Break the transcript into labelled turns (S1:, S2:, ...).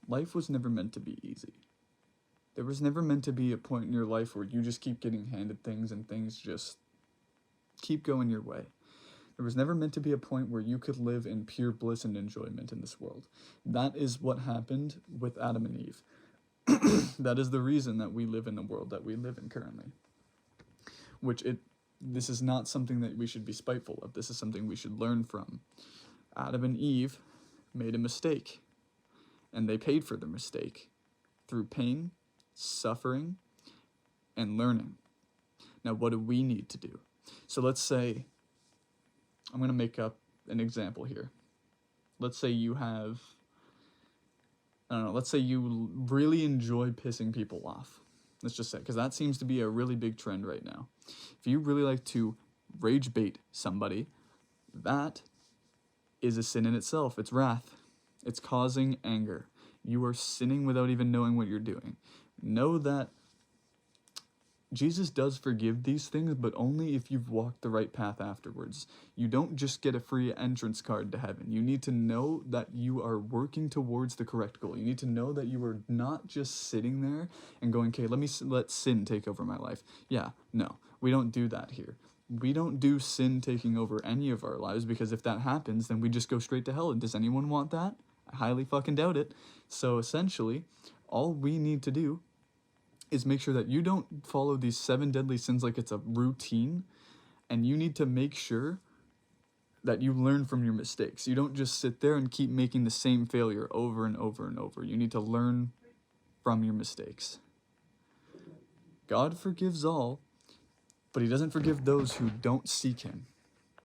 S1: life was never meant to be easy. There was never meant to be a point in your life where you just keep getting handed things and things just keep going your way. There was never meant to be a point where you could live in pure bliss and enjoyment in this world. That is what happened with Adam and Eve. That is the reason that we live in the world that we live in currently. This is not something that we should be spiteful of. This is something we should learn from. Adam and Eve made a mistake, and they paid for their mistake through pain, suffering, and learning. Now, what do we need to do? So let's say, I'm going to make up an example here. Let's say you have, let's say you really enjoy pissing people off. Let's just say, because that seems to be a really big trend right now. If you really like to rage bait somebody, that is a sin in itself. It's wrath. It's causing anger. You are sinning without even knowing what you're doing. Know that Jesus does forgive these things, but only if you've walked the right path afterwards. You don't just get a free entrance card to heaven. You need to know that you are working towards the correct goal. You need to know that you are not just sitting there and going, okay, let sin take over my life. Yeah, no, we don't do that here. We don't do sin taking over any of our lives, because if that happens, then we just go straight to hell. And does anyone want that? I highly fucking doubt it. So essentially, all we need to do is make sure that you don't follow these 7 deadly sins like it's a routine, and you need to make sure that you learn from your mistakes. You don't just sit there and keep making the same failure over and over and over. You need to learn from your mistakes. God forgives all, but he doesn't forgive those who don't seek him.